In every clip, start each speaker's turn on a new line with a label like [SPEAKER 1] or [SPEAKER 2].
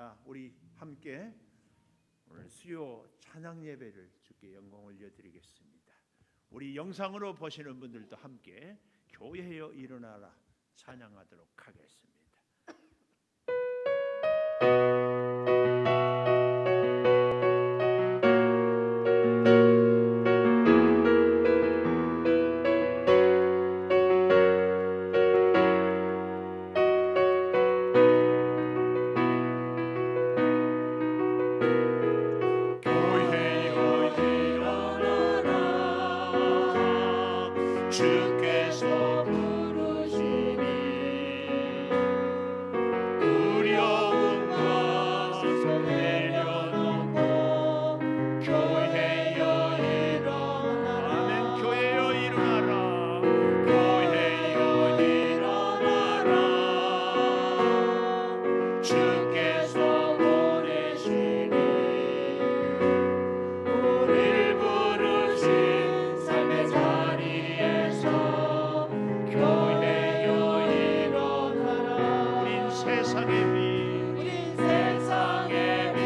[SPEAKER 1] 자, 우리 함께 오늘 수요 찬양 예배를 주께 영광 올려드리겠습니다. 우리 영상으로 보시는 분들도 함께 교회여 일어나라 찬양하도록 하겠습니다.
[SPEAKER 2] 주께서 부르시니 두려운 것을 내려놓고 교회여 일어나라.
[SPEAKER 1] 아멘. 교회여 일어나라.
[SPEAKER 2] 교회여 일어나라. 주께서 보내시니 우릴 부르신 삶의 자리에서 교회여 일어나라.
[SPEAKER 1] 우린 세상의 빛,
[SPEAKER 2] 우린 세상의 빛,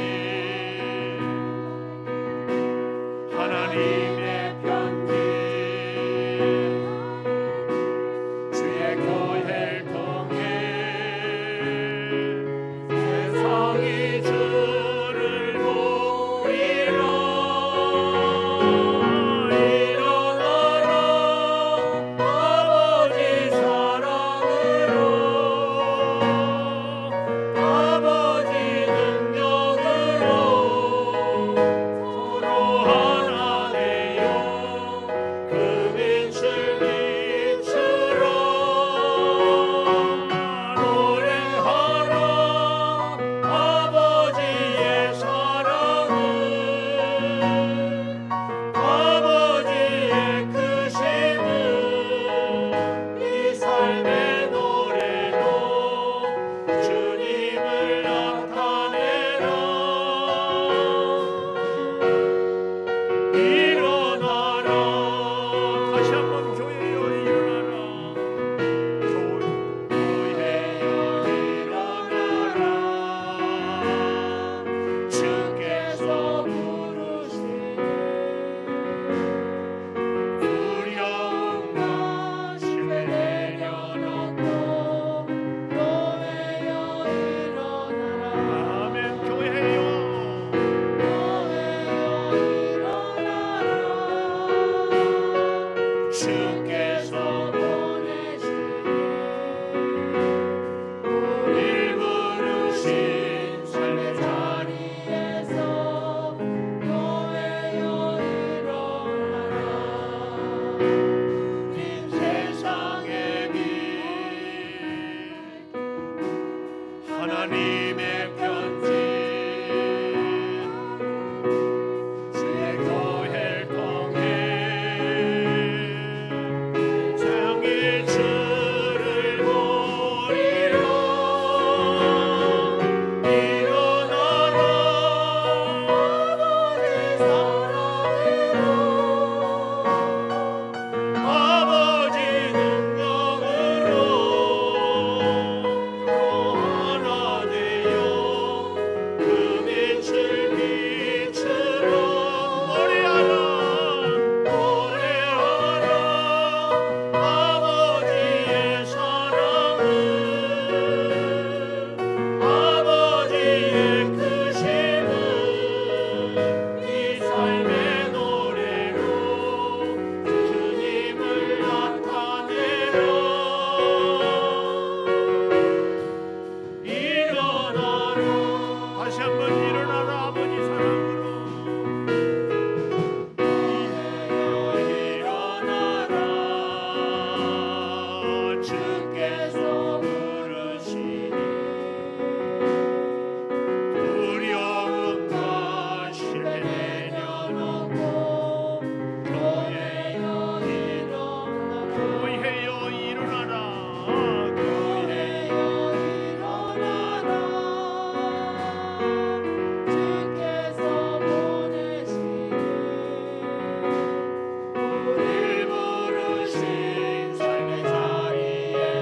[SPEAKER 2] 하나님의 편지, 주의 교회를 통해 세상이 주를 보이라. 일어나라 아버지 사랑으로, 아버지 능력으로 서로 하나 되어 그 빛을 비추라. 노래하라 아버지의 사랑을, 아버지의 크심을 이 삶의 노래로 주님을 나타내라. 일어나라.
[SPEAKER 1] 다시 한번 교회여 일어나라.
[SPEAKER 2] 교회여 일어나라. 주께서 부르시니 두려운 것을 내려놓고 교회여 일어나라.
[SPEAKER 1] 아멘. 교회여
[SPEAKER 2] 주께서 보내시니 우릴 부르신 삶의 자리에서 교회여 일어나라. 우린 세상의 빛, 하나님의 편지, 주의 교회를 통해 세상이 주를 보리라. 일어나라 아버지 사랑으로, 아버지 능력으로 하나 되어 그 빛을 비추라. 노래하라 노래하라 아버지의 사랑을, 아버지의 크심을 이 삶의 노래로 주님을 나타내라. 일어나라.
[SPEAKER 1] 다시 한번 일어나라. 아버지 사랑으로.
[SPEAKER 2] 일어나라. 주께서 부르시니 두려운 것을 내려놓고 교회여 일어나라.
[SPEAKER 1] 교회여 일어나라.
[SPEAKER 2] 교회여 일어나라. 주께서 보내시니 우릴 부르신 삶의 자리에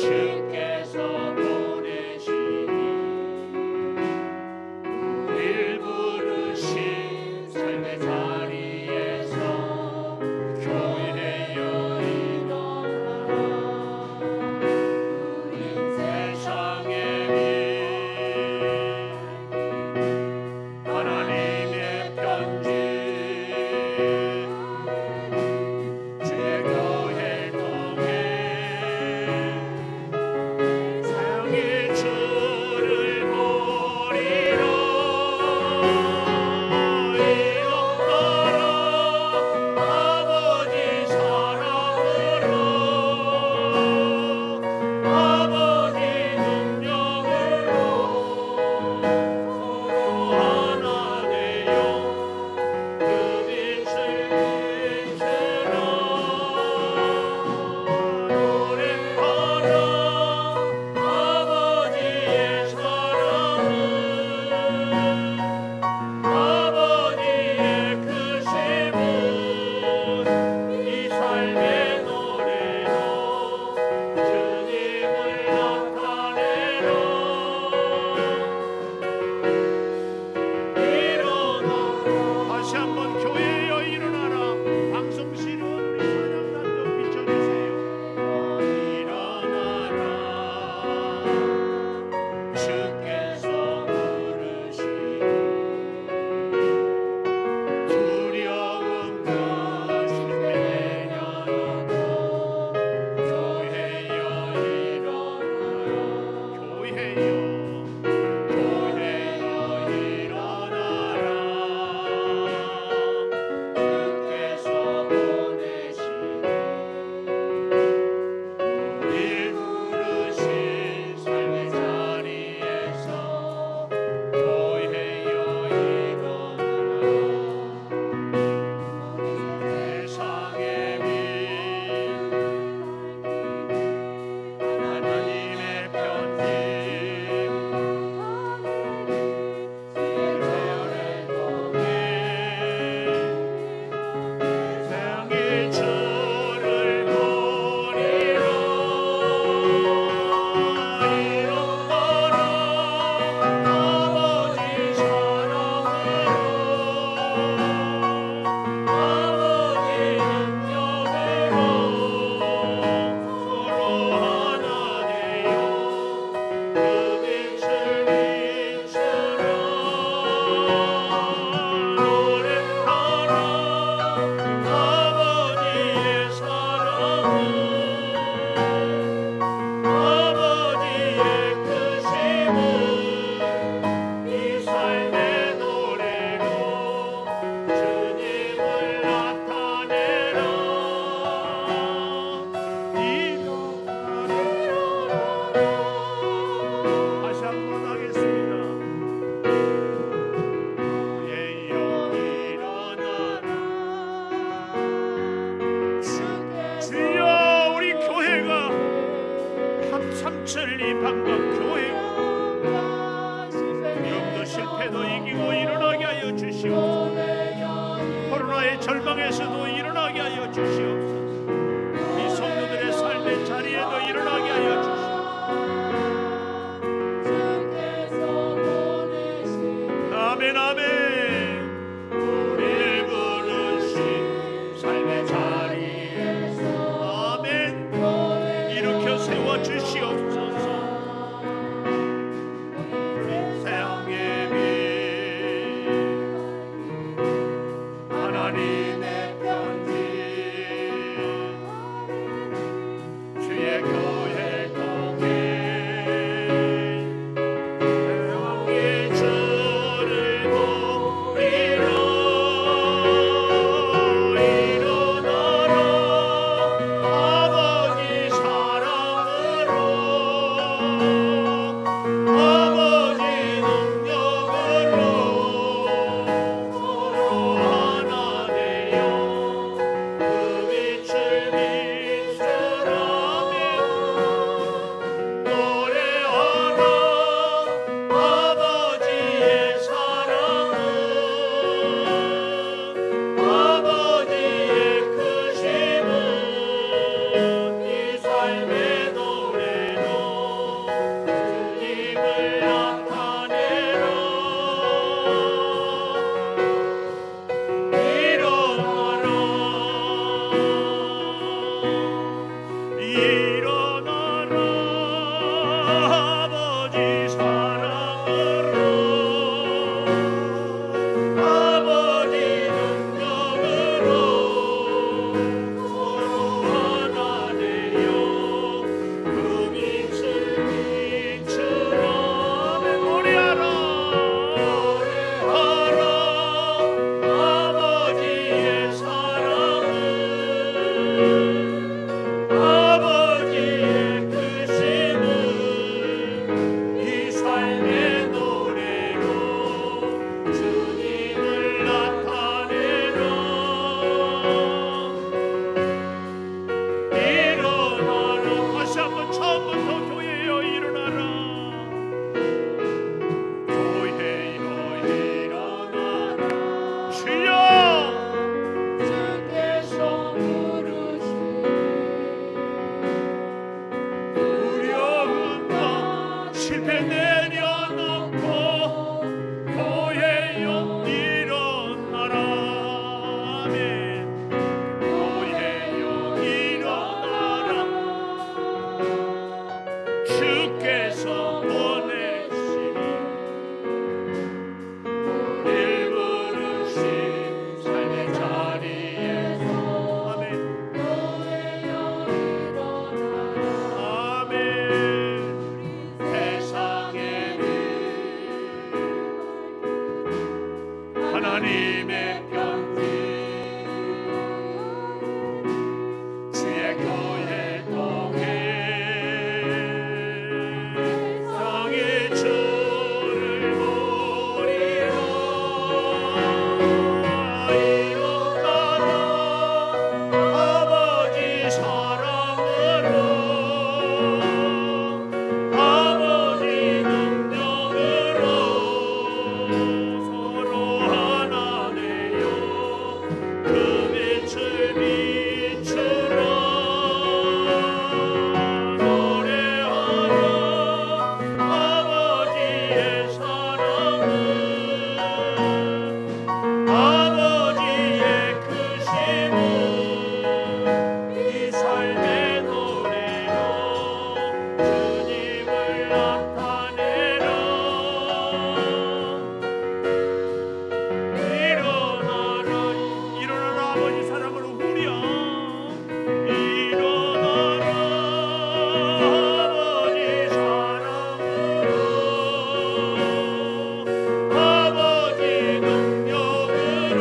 [SPEAKER 2] 주께서 보내시니 우릴 부르신 삶의 자리에서 교회여 일어나라. 우린 세상의 빛 하나님의 편지 주의 교회 통해 세상의 주를 보리라. 일어나라 아버지 사랑으로 아버지 능력으로 서로 하나 되어 그 빛을 비추라. 노래하라 아버지의 사랑을 아버지의 크심은 이 삶의 노래로 주님을 나타내라. 일어나라.
[SPEAKER 1] 다시 한번 교회여 일어나라. 방송실은 우리 찬양단도 비춰주세요.
[SPEAKER 2] 일어나라. 주께서 부르시니 두려움과 실패 내려놓고 교회여 일어나라.
[SPEAKER 1] 교회여
[SPEAKER 2] 교회여 일어나라. 주께서 보내시니 우릴 부르신 삶의 자리에서 교회여 일어나라. 세상의 빛 하나님의 편지 교회를 통해 세상의 주를 보리라. 일어나라 아버지 사랑으로 아버지 능력으로 서로 하나 되어 그 빛을 비추라. 노래하라 아버지의 사랑을 아버지의 크심을 이 삶의 노래로 주님을 나타내라.
[SPEAKER 1] 다시 한번 하겠습니다.
[SPEAKER 2] 교회여 일어나라.
[SPEAKER 1] 주여 우리 교회가 삼천리 방방 교회가 위험도 실패도 이기고 일어나게 하여 주시옵소서. 코로나의 절망에서도 일어나게 하여 주시옵소서. 이 성도들의 삶의 자리에도 일어나게 하여 주시옵소서. 아멘 아멘.
[SPEAKER 2] 우릴 부르신 삶의 자리에서
[SPEAKER 1] 아멘. 일으켜 세워 주시옵소서.
[SPEAKER 2] 세상의 빛 하나님의 편지 주의 교회 통해 세상의 주를 보리라. 일어나라 아버지 사랑으로 주께서 보내시니 우릴 부르신 삶의 자리에서 아멘 아멘 세상에는 하나님의 편지 주의 교회 통해 세상의 주를 보리라 일어나라 아버지 사랑으로 아버지 능력으로 서로 하나 되어 그 빛을 비추라 노래하라 아버지의 사랑을 아버지의 크심을 이 삶의 노래로 주님을 나타내라 일어나라 아버지 사랑으로 후려 일어나라 아버지 사랑으로 아버지 능력으로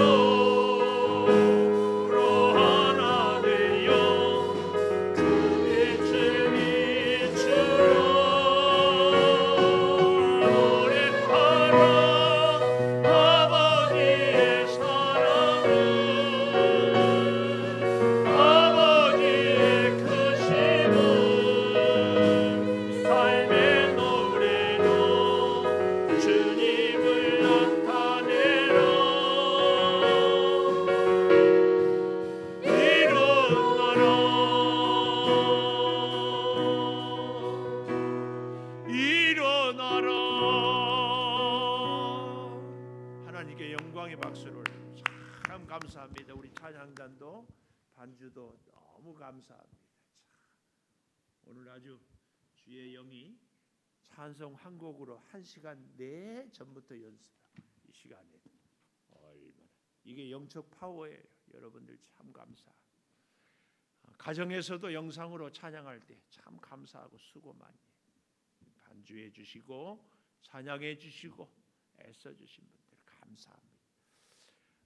[SPEAKER 2] 서로 하나 되어 그 빛을 비추라 노래하라 아버지의 사랑을 아버지의 크심을 삶의 노래로 주님을 나타내라 일어나라 하나님께 영광의 박수를 참 감사합니다. 우리 찬양단도 반주도 너무 감사합니다. 오늘 아주 주의 영이 찬송 한 곡으로 1시간 내 전부터 연습하고 이 시간에 얼마나 이게 영적 파워예요. 여러분들 참 감사합니다. 가정에서도 영상으로 찬양할 때 참 감사하고 수고 많이 해요. 반주해 주시고 찬양해 주시고 애써 주신 분들 감사합니다.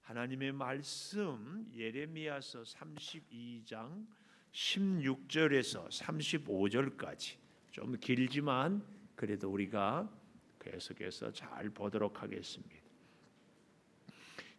[SPEAKER 2] 하나님의 말씀 예레미야서 32장 16절에서 35절까지 좀 길지만 그래도 우리가 계속해서 잘 보도록 하겠습니다.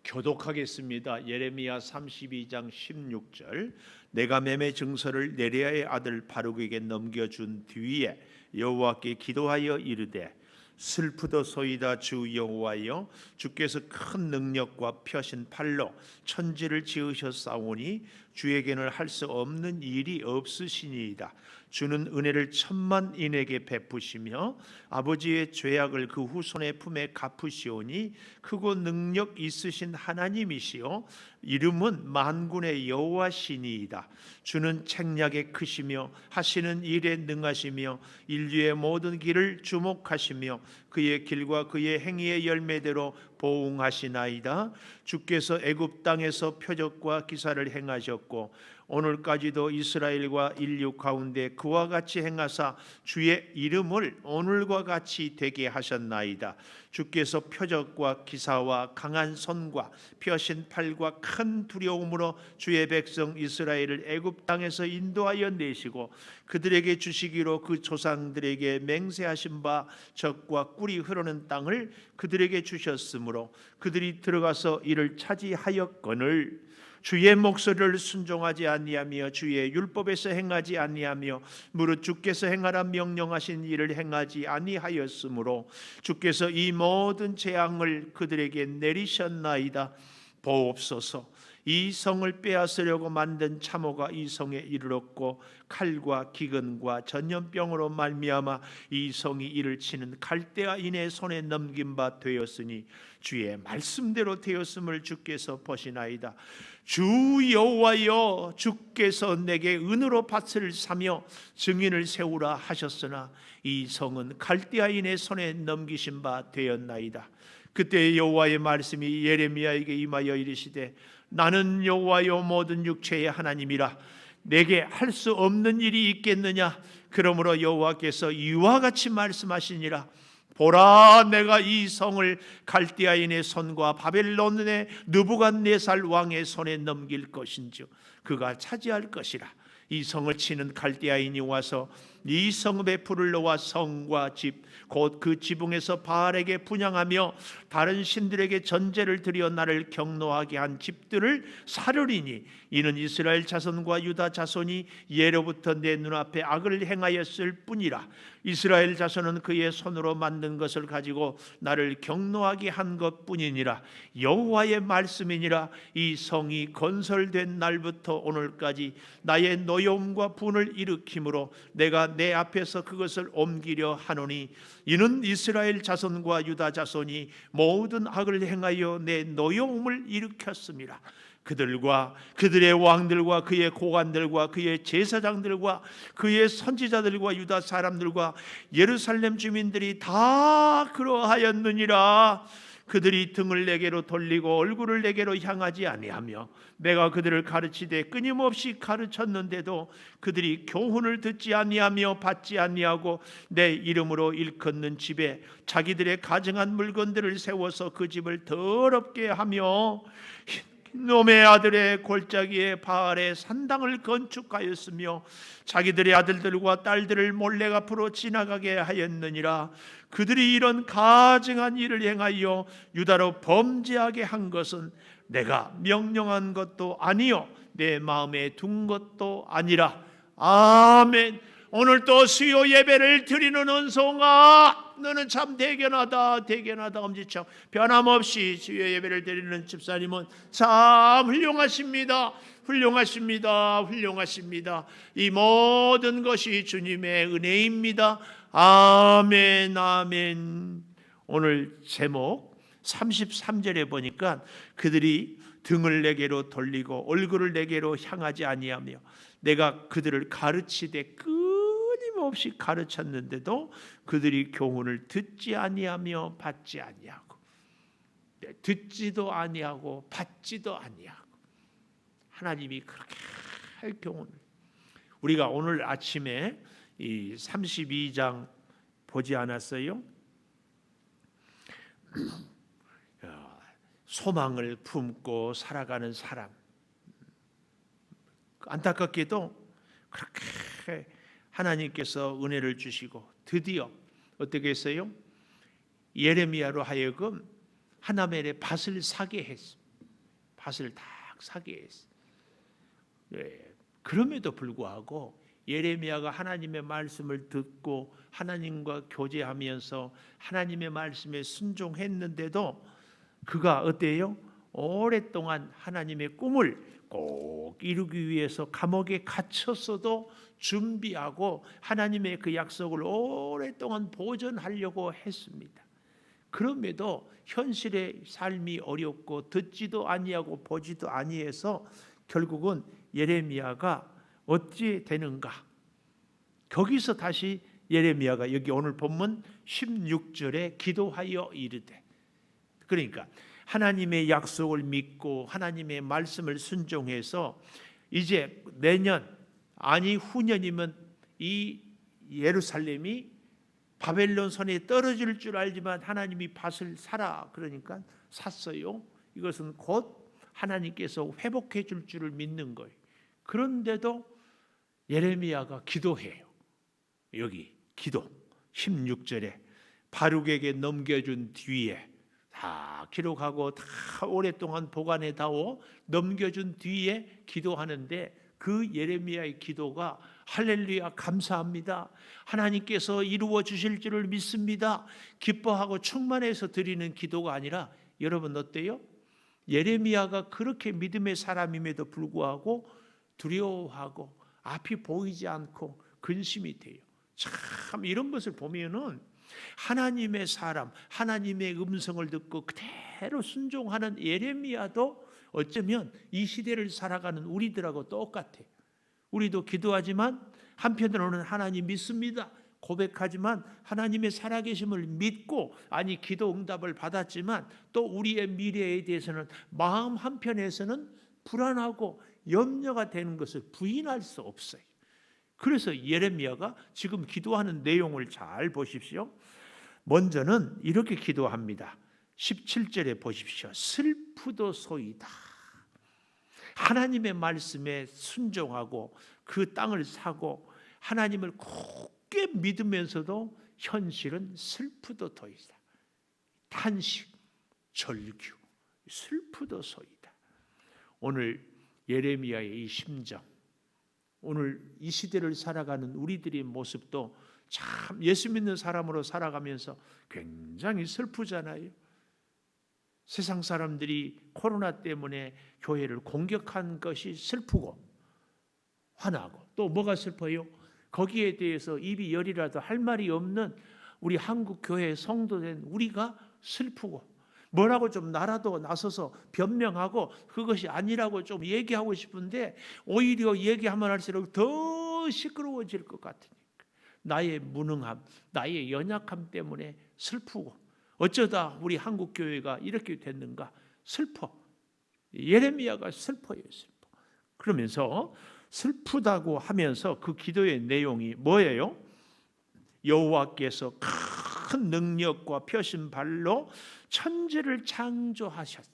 [SPEAKER 2] 교독하겠습니다. 예레미야 32장 16절 내가 매매 증서를 네리야의 아들 바룩에게 넘겨준 뒤에 여호와께 기도하여 이르되 슬프도소이다 주 여호와여 주께서 큰 능력과 펴신 팔로 천지를 지으셨사오니 주에게는 할 수 없는 일이 없으시니이다. 주는 은혜를 천만인에게 베푸시며 아버지의 죄악을 그 후손의 품에 갚으시오니 크고 능력 있으신 하나님이시요 이름은 만군의 여호와시니이다. 주는 책략에 크시며 하시는 일에 능하시며 인류의 모든 길을 주목하시며 그의 길과 그의 행위의 열매대로 보응하시나이다. 주께서 애굽 땅에서 표적과 기사를 행하셨고 오늘까지도 이스라엘과 인류 가운데 그와 같이 행하사 주의 이름을 오늘과 같이 되게 하셨나이다. 주께서 표적과 기사와 강한 손과 펴신 팔과 큰 두려움으로 주의 백성 이스라엘을 애굽 땅에서 인도하여 내시고 그들에게 주시기로 그 조상들에게 맹세하신 바 젖과 꿀이 흐르는 땅을 그들에게 주셨으므로 그들이 들어가서 이를 차지하였거늘 주의 목소리를 순종하지 아니하며 주의 율법에서 행하지 아니하며 무릇 주께서 행하라 명령하신 일을 행하지 아니하였으므로 주께서 이 모든 재앙을 그들에게 내리셨나이다. 보옵소서. 이 성을 빼앗으려고 만든 참호가 이 성에 이르렀고 칼과 기근과 전염병으로 말미암아 이 성이 이를 치는 갈대아인의 손에 넘긴 바 되었으니 주의 말씀대로 되었음을 주께서 보시나이다. 주 여호와여, 주께서 내게 은으로 밭을 사며 증인을 세우라 하셨으나 이 성은 갈대아인의 손에 넘기신 바 되었나이다. 그때 여호와의 말씀이 예레미야에게 임하여 이르시되 나는 여호와여 모든 육체의 하나님이라. 내게 할 수 없는 일이 있겠느냐? 그러므로 여호와께서 이와 같이 말씀하시니라. 보라, 내가 이 성을 갈대아인의 손과 바벨론의 느부갓네살 왕의 손에 넘길 것인즉 그가 차지할 것이라. 이 성을 치는 갈대아인이 와서 이 성읍에 불을 놓아 성과 집 곧 그 지붕에서 바알에게 분향하며 다른 신들에게 전제를 드려 나를 경노하게 한 집들을 사르리니 이는 이스라엘 자손과 유다 자손이 예로부터 내 눈앞에 악을 행하였을 뿐이라. 이스라엘 자손은 그의 손으로 만든 것을 가지고 나를 경노하게 한 것뿐이니라. 여호와의 말씀이니라. 이 성이 건설된 날부터 오늘까지 나의 노여움과 분을 일으키므로 내가 내 앞에서 그것을 옮기려 하노니 이는 이스라엘 자손과 유다 자손이 모든 악을 행하여 내 노여움을 일으켰습니다. 그들과 그들의 왕들과 그의 고관들과 그의 제사장들과 그의 선지자들과 유다 사람들과 예루살렘 주민들이 다 그러하였느니라. 그들이 등을 내게로 돌리고 얼굴을 내게로 향하지 아니하며 내가 그들을 가르치되 끊임없이 가르쳤는데도 그들이 교훈을 듣지 아니하며 받지 아니하고 내 이름으로 일컫는 집에 자기들의 가증한 물건들을 세워서 그 집을 더럽게 하며 놈의 아들의 골짜기에 바알의 산당을 건축하였으며 자기들의 아들들과 딸들을 몰래 앞으로 지나가게 하였느니라. 그들이 이런 가증한 일을 행하여 유다로 범죄하게 한 것은 내가 명령한 것도 아니요 내 마음에 둔 것도 아니라. 아멘. 오늘 또 수요 예배를 드리는 은송아, 너는 참 대견하다, 대견하다. 엄지척 변함없이 수요 예배를 드리는 집사님은 참 훌륭하십니다. 훌륭하십니다. 훌륭하십니다. 이 모든 것이 주님의 은혜입니다. 아멘, 아멘. 오늘 제목 33절에 보니까 그들이 등을 내게로 돌리고 얼굴을 내게로 향하지 아니하며 내가 그들을 가르치되 끊임없이 가르쳤는데도 그들이 교훈을 듣지 아니하며 받지 아니하고, 듣지도 아니하고 받지도 아니하고, 하나님이 그렇게 할 교훈을, 우리가 오늘 아침에 이 32장 보지 않았어요? 소망을 품고 살아가는 사람, 안타깝게도 그렇게 하나님께서 은혜를 주시고 드디어 어떻게 했어요? 예레미야로 하여금 하나멜의 밭을 사게 했습니다. 밭을 딱 사게 했어요. 그럼에도 불구하고 예레미야가 하나님의 말씀을 듣고 하나님과 교제하면서 하나님의 말씀에 순종했는데도 그가 어때요? 오랫동안 하나님의 꿈을 꼭 이루기 위해서 감옥에 갇혔어도 준비하고 하나님의 그 약속을 오랫동안 보존하려고 했습니다. 그럼에도 현실의 삶이 어렵고 듣지도 아니하고 보지도 아니해서 결국은 예레미야가 어찌 되는가? 거기서 다시 예레미야가 여기 오늘 본문 16절에 기도하여 이르되, 그러니까 하나님의 약속을 믿고 하나님의 말씀을 순종해서 이제 내년 아니 후년이면 이 예루살렘이 바벨론 손에 떨어질 줄 알지만 하나님이 밭을 사라 그러니까 샀어요. 이것은 곧 하나님께서 회복해 줄 줄을 믿는 거예요. 그런데도 예레미야가 기도해요. 여기 기도 16절에 바룩에게 넘겨준 뒤에 다 기록하고 다 오랫동안 보관해 다오 넘겨준 뒤에 기도하는데 그 예레미야의 기도가 할렐루야 감사합니다. 하나님께서 이루어 주실 줄을 믿습니다. 기뻐하고 충만해서 드리는 기도가 아니라 여러분 어때요? 예레미야가 그렇게 믿음의 사람임에도 불구하고 두려워하고 앞이 보이지 않고 근심이 돼요. 참 이런 것을 보면은 하나님의 사람, 하나님의 음성을 듣고 그대로 순종하는 예레미야도 어쩌면 이 시대를 살아가는 우리들하고 똑같아요. 우리도 기도하지만 한편으로는 하나님 믿습니다 고백하지만 하나님의 살아계심을 믿고 아니 기도 응답을 받았지만 또 우리의 미래에 대해서는 마음 한편에서는 불안하고 염려가 되는 것을 부인할 수 없어요. 그래서 예레미야가 지금 기도하는 내용을 잘 보십시오. 먼저는 이렇게 기도합니다. 17절에 보십시오. 슬프도소이다. 하나님의 말씀에 순종하고 그 땅을 사고 하나님을 굳게 믿으면서도 현실은 슬프도소이다. 탄식, 절규, 슬프도소이다. 오늘 예레미야의 이 심정, 오늘 이 시대를 살아가는 우리들의 모습도 참 예수 믿는 사람으로 살아가면서 굉장히 슬프잖아요. 세상 사람들이 코로나 때문에 교회를 공격한 것이 슬프고 화나고 또 뭐가 슬퍼요? 거기에 대해서 입이 열이라도 할 말이 없는 우리 한국 교회의 성도된 우리가 슬프고 뭐라고 좀 나라도 나서서 변명하고 그것이 아니라고 좀 얘기하고 싶은데 오히려 얘기하면 할수록 더 시끄러워질 것 같으니까 나의 무능함, 나의 연약함 때문에 슬프고 어쩌다 우리 한국 교회가 이렇게 됐는가 슬퍼. 예레미야가 슬퍼요, 슬퍼. 그러면서 슬프다고 하면서 그 기도의 내용이 뭐예요? 여호와께서 큰 능력과 펴신 발로 천지를 창조하셨다.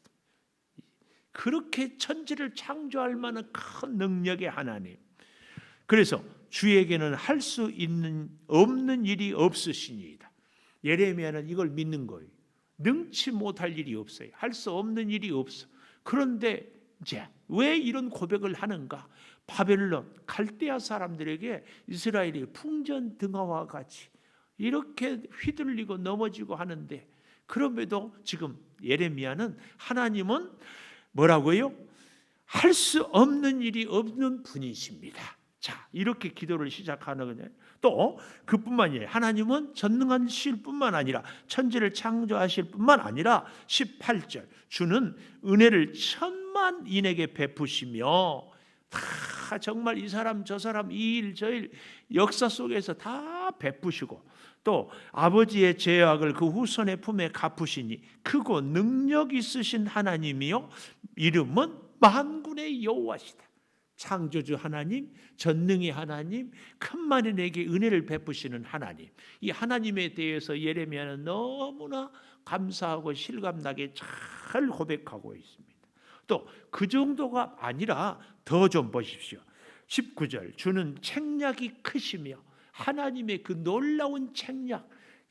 [SPEAKER 2] 그렇게 천지를 창조할 만한 큰 능력의 하나님. 그래서 주에게는 할 수 없는 일이 없으시니이다. 예레미야는 이걸 믿는 거예요. 능치 못할 일이 없어요. 할 수 없는 일이 없어. 그런데 이제 왜 이런 고백을 하는가? 바벨론, 갈대아 사람들에게 이스라엘이 풍전등화와 같이 이렇게 휘둘리고 넘어지고 하는데 그럼에도 지금 예레미야는 하나님은 뭐라고요? 할 수 없는 일이 없는 분이십니다. 자, 이렇게 기도를 시작하는 거예요. 또 그뿐만이 아니라 하나님은 전능하실 뿐만 아니라 천지를 창조하실 뿐만 아니라 18절 주는 은혜를 천만인에게 베푸시며 다 정말 이 사람 저 사람 이 일 저 일 역사 속에서 다 베푸시고 또 아버지의 죄악을 그 후손의 품에 갚으시니 크고 능력 있으신 하나님이요 이름은 만군의 여호와시다. 창조주 하나님, 전능의 하나님, 큰만인에게 은혜를 베푸시는 하나님. 이 하나님에 대해서 예레미야는 너무나 감사하고 실감나게 잘 고백하고 있습니다. 또 그 정도가 아니라 더 좀 보십시오. 19절 주는 책략이 크시며 하나님의 그 놀라운 책략.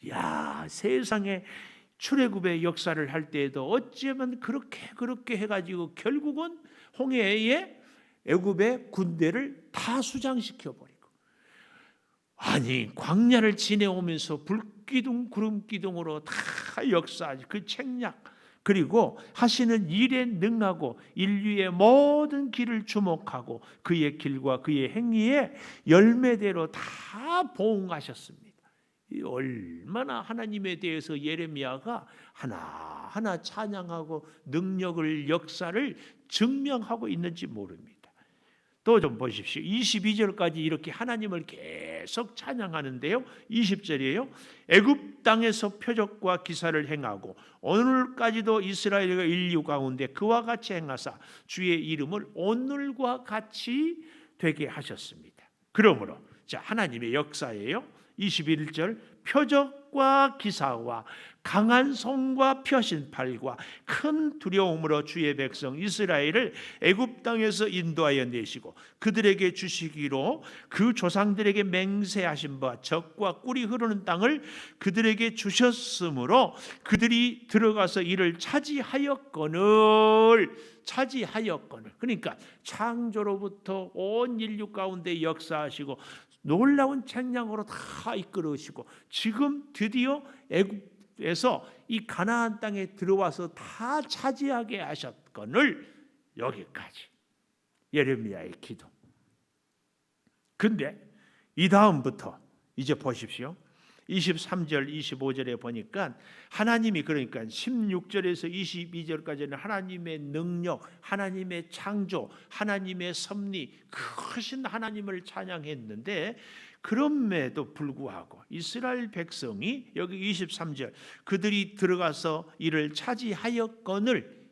[SPEAKER 2] 야, 세상에 출애굽의 역사를 할 때에도 어찌하면 그렇게 해가지고 결국은 홍해에 애굽의 군대를 다 수장시켜 버리고 아니 광야를 지내오면서 불기둥 구름기둥으로 다 역사하지 그 책략 그리고 하시는 일에 능하고 인류의 모든 길을 주목하고 그의 길과 그의 행위에 열매대로 다 보응하셨습니다. 얼마나 하나님에 대해서 예레미야가 하나하나 찬양하고 능력을 역사를 증명하고 있는지 모릅니다. 또 좀 보십시오. 22절까지 이렇게 하나님을 계속 찬양하는데요. 20절이에요. 애굽 땅에서 표적과 기사를 행하고 오늘까지도 이스라엘과 인류 가운데 그와 같이 행하사 주의 이름을 오늘과 같이 되게 하셨습니다. 그러므로 자 하나님의 역사예요. 21절 표적과 기사와 강한 손과 펴신 팔과 큰 두려움으로 주의 백성 이스라엘을 애굽 땅에서 인도하여 내시고 그들에게 주시기로 그 조상들에게 맹세하신 바 젖과 꿀이 흐르는 땅을 그들에게 주셨으므로 그들이 들어가서 이를 차지하였거늘 그러니까 창조로부터 온 인류 가운데 역사하시고 놀라운 책량으로 다 이끌으시고 지금 드디어 애굽 에서 이 가나안 땅에 들어와서 다 차지하게 하셨거늘 여기까지 예레미야의 기도. 근데 이 다음부터 이제 보십시오. 23절 25절에 보니까 하나님이 그러니까 16절에서 22절까지는 하나님의 능력, 하나님의 창조, 하나님의 섭리, 크신 하나님을 찬양했는데 그럼에도 불구하고 이스라엘 백성이 여기 23절 그들이 들어가서 이를 차지하였거늘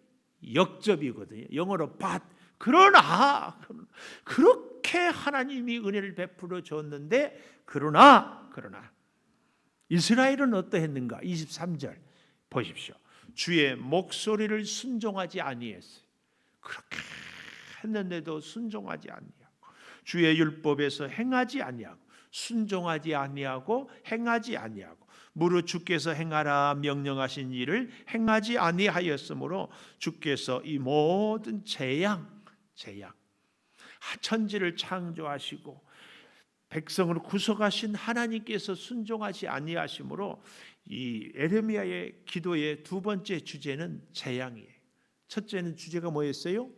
[SPEAKER 2] 역접이거든요. 영어로 but 그러나 그렇게 하나님이 은혜를 베풀어 줬는데 그러나 이스라엘은 어떠했는가? 23절 보십시오. 주의 목소리를 순종하지 아니했어요. 그렇게 했는데도 순종하지 아니하고 주의 율법에서 행하지 아니하고 순종하지 아니하고 행하지 아니하고 무릇 주께서 행하라 명령하신 일을 행하지 아니하였으므로 주께서 이 모든 재앙 천지를 창조하시고 백성을 구속하신 하나님께서 순종하지 아니하심으로 이 예레미야의 기도의 두 번째 주제는 재앙이에요. 첫째는 주제가 뭐였어요?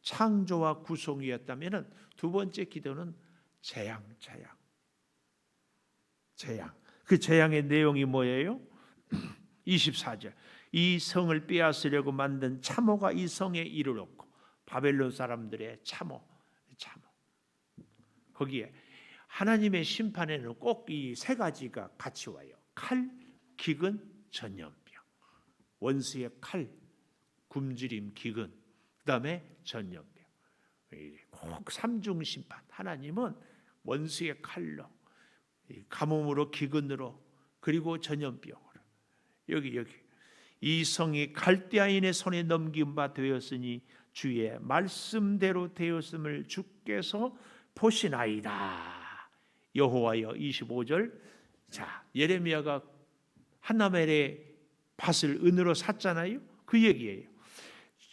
[SPEAKER 2] 창조와 구속이었다면 두 번째 기도는 재앙. 그 재앙의 내용이 뭐예요? 24절 이 성을 빼앗으려고 만든 참호가 이 성에 이르렀고 바벨론 사람들의 참호 거기에 하나님의 심판에는 꼭 이 세 가지가 같이 와요. 칼, 기근, 전염병. 원수의 칼, 굶주림, 기근, 그 다음에 전염병. 꼭 삼중 심판. 하나님은 원수의 칼로, 가뭄으로, 기근으로, 그리고 전염병으로. 여기 이 성이 갈대아인의 손에 넘긴 바 되었으니 주의 말씀대로 되었음을 주께서 보시나이다. 여호와여 25절. 자, 예레미야가 하나멜의 밭을 은으로 샀잖아요. 그 얘기예요.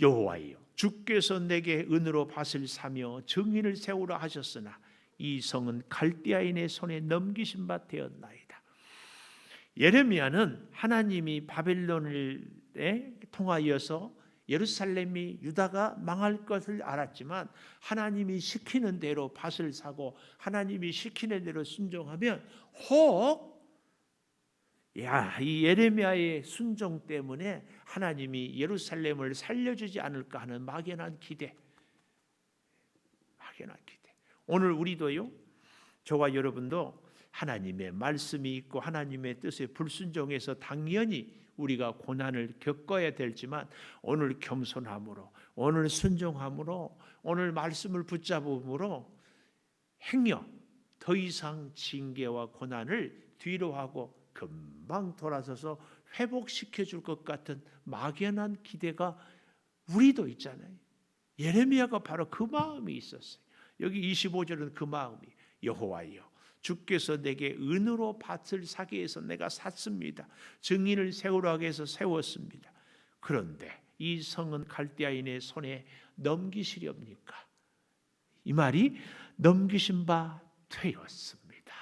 [SPEAKER 2] 여호와여 주께서 내게 은으로 밭을 사며 증인을 세우라 하셨으나 이 성은 갈대아인의 손에 넘기신 바 되었나이다. 예레미야는 하나님이 바벨론을 통하여서 예루살렘이 유다가 망할 것을 알았지만 하나님이 시키는 대로 밭을 사고 하나님이 시키는 대로 순종하면 이 예레미야의 순종 때문에 하나님이 예루살렘을 살려주지 않을까 하는 막연한 기대. 오늘 우리도요, 저와 여러분도 하나님의 말씀이 있고 하나님의 뜻에 불순종해서 당연히 우리가 고난을 겪어야 되지만 오늘 겸손함으로, 오늘 순종함으로, 오늘 말씀을 붙잡음으로 행여 더 이상 징계와 고난을 뒤로 하고 금방 돌아서서 회복시켜 줄 것 같은 막연한 기대가 우리도 있잖아요. 예레미야가 바로 그 마음이 있었어요. 여기 25절은 그 마음이 여호와여 주께서 내게 은으로 밭을 사게 해서 내가 샀습니다. 증인을 세우라 해서 세웠습니다. 그런데 이 성은 갈대아인의 손에 넘기시렵니까? 이 말이 넘기신 바 되었습니다.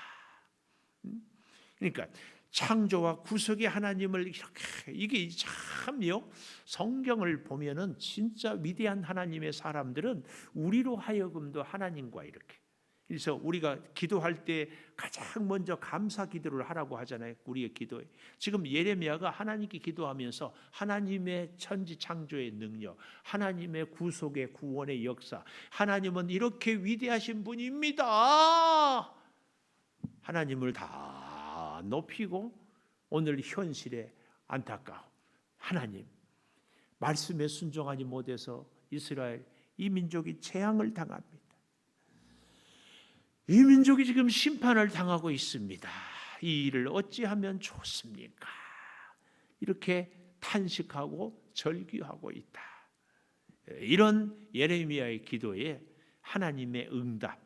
[SPEAKER 2] 그러니까 창조와 구속의 하나님을 이렇게 이게 참요 성경을 보면은 진짜 위대한 하나님의 사람들은 우리로 하여금도 하나님과 이렇게 그래서 우리가 기도할 때 가장 먼저 감사 기도를 하라고 하잖아요. 우리의 기도에. 지금 예레미야가 하나님께 기도하면서 하나님의 천지 창조의 능력, 하나님의 구속의 구원의 역사, 하나님은 이렇게 위대하신 분입니다. 하나님을 다 높이고 오늘 현실에 안타까워. 하나님, 말씀에 순종하지 못해서 이스라엘 이 민족이 재앙을 당합니다. 이 민족이 지금 심판을 당하고 있습니다. 이 일을 어찌하면 좋습니까? 이렇게 탄식하고 절규하고 있다. 이런 예레미야의 기도에 하나님의 응답.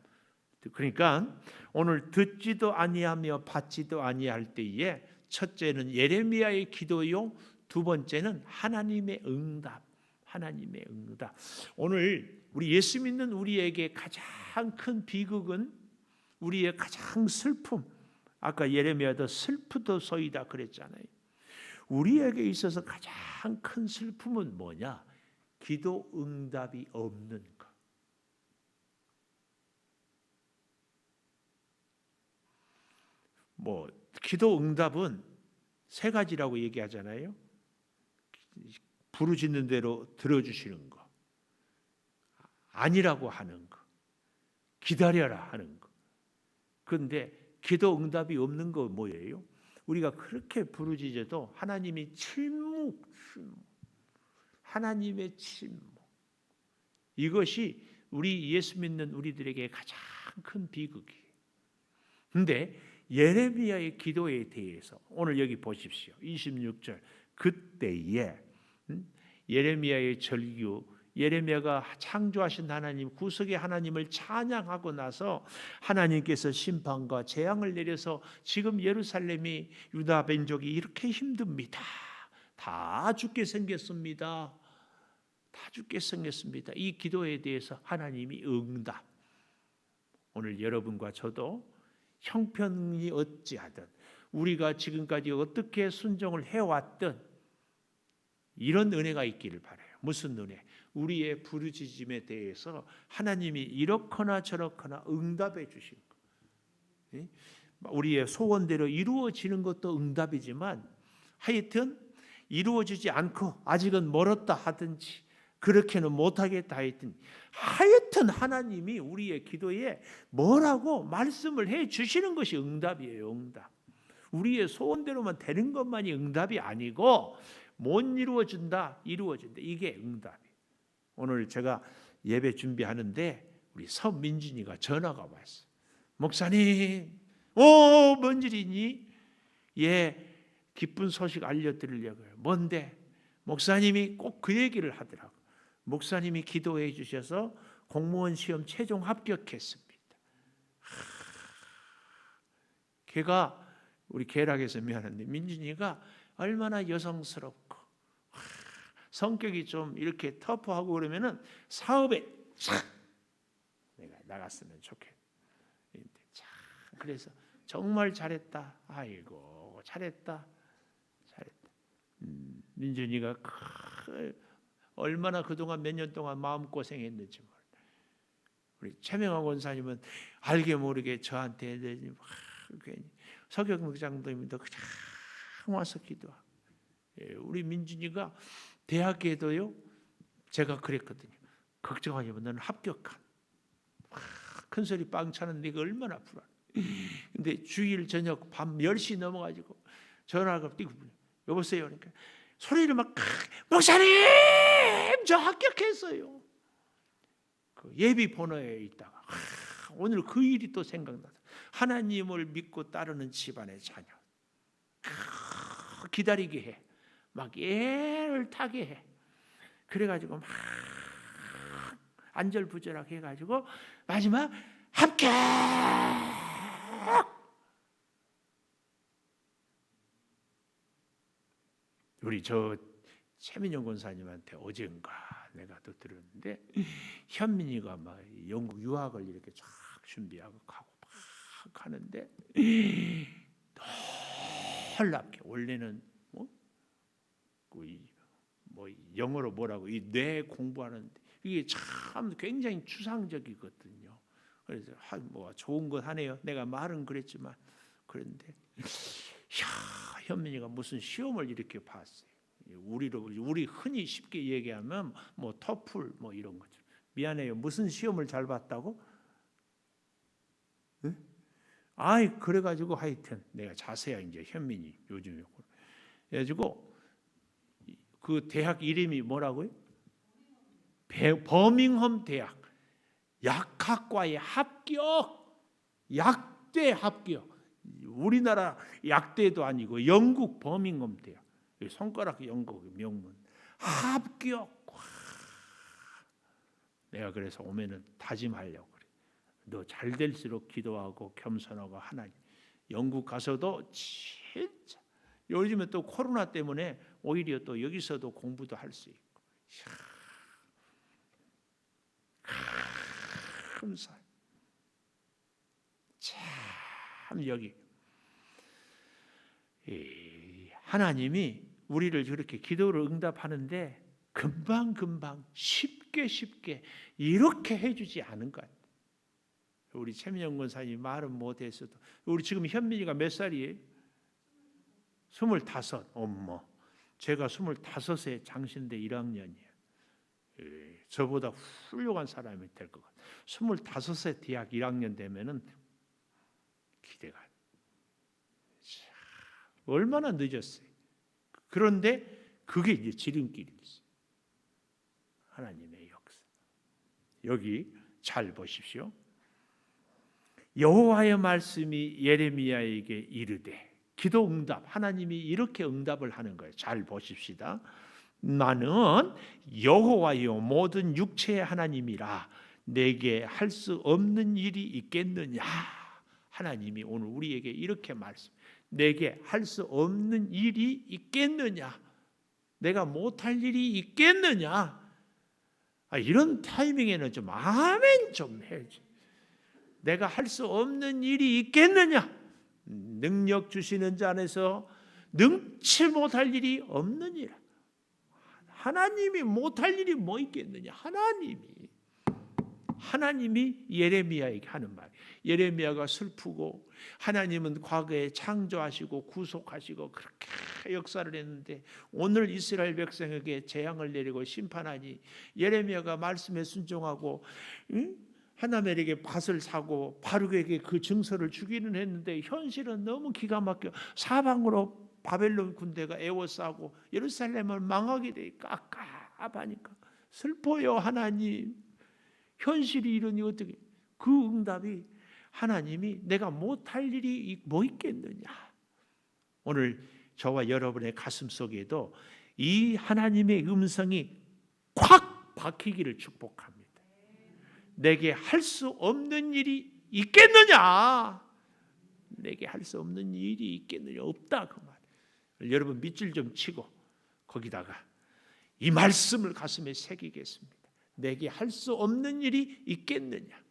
[SPEAKER 2] 그러니까 오늘 듣지도 아니하며 받지도 아니할 때에 첫째는 예레미야의 기도요, 두 번째는 하나님의 응답. 하나님의 응답. 오늘 우리 예수 믿는 우리에게 가장 큰 비극은 우리의 가장 슬픔. 아까 예레미야도 슬프도소이다 그랬잖아요. 우리에게 있어서 가장 큰 슬픔은 뭐냐? 기도 응답이 없는 것. 기도 응답은 세 가지라고 얘기하잖아요. 부르짖는 대로 들어주시는 거, 아니라고 하는 거, 기다려라 하는 거. 그런데 기도 응답이 없는 거 뭐예요? 우리가 그렇게 부르짖어도 하나님이 침묵. 하나님의 침묵. 이것이 우리 예수 믿는 우리들에게 가장 큰 비극이에요. 그런데 예레미야의 기도에 대해서 오늘 여기 보십시오. 26절. 그때에 예레미야의 절규, 예레미야가 창조하신 하나님, 구속의 하나님을 찬양하고 나서 하나님께서 심판과 재앙을 내려서 지금 예루살렘이, 유다 민족이 이렇게 힘듭니다. 다 죽게 생겼습니다. 다 죽게 생겼습니다. 이 기도에 대해서 하나님이 응답. 오늘 여러분과 저도 형편이 어찌하든 우리가 지금까지 어떻게 순종을 해왔든 이런 은혜가 있기를 바라요. 무슨 은혜? 우리의 부르짖음에 대해서 하나님이 이렇거나 저렇거나 응답해 주신 것. 우리의 소원대로 이루어지는 것도 응답이지만 하여튼 이루어지지 않고 아직은 멀었다 하든지 그렇게는 못하겠다 하여튼 하나님이 우리의 기도에 뭐라고 말씀을 해 주시는 것이 응답이에요. 응답. 우리의 소원대로만 되는 것만이 응답이 아니고 못 이루어진다, 이루어진다. 이게 응답이에요. 오늘 제가 예배 준비하는데 우리 서민준이가 전화가 왔어요. 목사님, 뭔 일이니? 예, 기쁜 소식 알려드리려고요. 뭔데? 목사님이 꼭 그 얘기를 하더라고요. 목사님이 기도해 주셔서 공무원 시험 최종 합격했습니다. 걔가 우리 계락에서 미안한데 민준이가 얼마나 여성스럽고 성격이 좀 이렇게 터프하고 그러면은 사업에 싹 내가 나갔으면 좋겠는데 그래서 정말 잘했다. 아이고 잘했다. 민준이가 얼마나 그동안 몇 년 동안 마음고생했는지 몰라. 우리 최명환 권사님은 알게 모르게 저한테 괜히 서경장도님도 그냥 와서 기도하고. 우리 민준이가 대학에도요 제가 그랬거든요. 걱정하지 마, 너는 합격한. 큰 소리 빵 차는 네가 얼마나 불안해. 근데 주일 저녁 밤 10시 넘어가지고 전화가 뛰고 여보세요 그러니까 소리를 막 목사님 저 합격했어요. 그 예비 번호에 있다가 오늘 그 일이 또 생각나서 하나님을 믿고 따르는 집안의 자녀 기다리게 해. 막 애를 타게 해. 그래가지고 막 안절부절하게 해가지고 마지막 합격. 우리 저 최민영 권사님한테 어젠가 내가 또 들었는데 현민이가 막 영국 유학을 이렇게 쫙 준비하고 가고 막 하는데 놀랍게 원래는 영어로 뭐라고 이 뇌 공부하는데 이게 참 굉장히 추상적이거든요. 그래서 뭐 좋은 것 하네요. 내가 말은 그랬지만 그런데 현민이가 무슨 시험을 이렇게 봤어요. 우리 흔히 쉽게 얘기하면 뭐 토플 뭐 이런 거죠. 미안해요. 무슨 시험을 잘 봤다고? 네? 아이 그래가지고 하여튼 내가 자세야 이제 현민이 요즘에 그래가지고 그 대학 이름이 뭐라고요? 버밍엄 대학 약학과의 합격. 약대 합격. 우리나라 약대도 아니고 영국 버밍엄 대학. 손가락 영국 명문 합격. 내가 그래서 오면은 다짐하려고 그래. 너 잘 될수록 기도하고 겸손하고 하나님. 영국 가서도 진짜 요즘에 또 코로나 때문에 오히려 또 여기서도 공부도 할 수 있고. 감사. 참 여기 하나님이 우리를 저렇게 기도를 응답하는데 금방 쉽게 이렇게 해주지 않은 것 같아요. 우리 최민영 권사님 말은 못했어도 우리 지금 현민이가 몇 살이에요? 25. 엄마, 제가 25세 장신대 1학년이에요. 저보다 훌륭한 사람이 될 것 같아요. 25세 대학 1학년 되면은 기대가 얼마나 늦었어요. 그런데 그게 이제 지름길이 있어요. 하나님의 역사. 여기 잘 보십시오. 여호와의 말씀이 예레미야에게 이르되, 기도 응답, 하나님이 이렇게 응답을 하는 거예요. 잘 보십시다. 나는 여호와여 모든 육체의 하나님이라 내게 할 수 없는 일이 있겠느냐. 하나님이 오늘 우리에게 이렇게 말씀, 내게 할 수 없는 일이 있겠느냐, 내가 못할 일이 있겠느냐. 이런 타이밍에는 좀 아멘 좀 해야지. 내가 할 수 없는 일이 있겠느냐. 능력 주시는 자 안에서 능치 못할 일이 없느니라. 하나님이 못할 일이 뭐 있겠느냐. 하나님이 예레미야에게 하는 말. 예레미야가 슬프고 하나님은 과거에 창조하시고 구속하시고 그렇게 역사를 했는데 오늘 이스라엘 백성에게 재앙을 내리고 심판하니 예레미야가 말씀에 순종하고 하나멜에게 밭을 사고 바룩에게 그 증서를 주기는 했는데 현실은 너무 기가 막혀 사방으로 바벨론 군대가 에워싸고 예루살렘을 망하게 돼 깝깝하니까 슬퍼요. 하나님, 현실이 이러니 어떻게. 그 응답이 하나님이 내가 못할 일이 뭐 있겠느냐. 오늘 저와 여러분의 가슴 속에도 이 하나님의 음성이 콱 박히기를 축복합니다. 내게 할 수 없는 일이 있겠느냐. 내게 할 수 없는 일이 있겠느냐. 없다 그 말. 여러분 밑줄 좀 치고 거기다가 이 말씀을 가슴에 새기겠습니다. 내게 할 수 없는 일이 있겠느냐.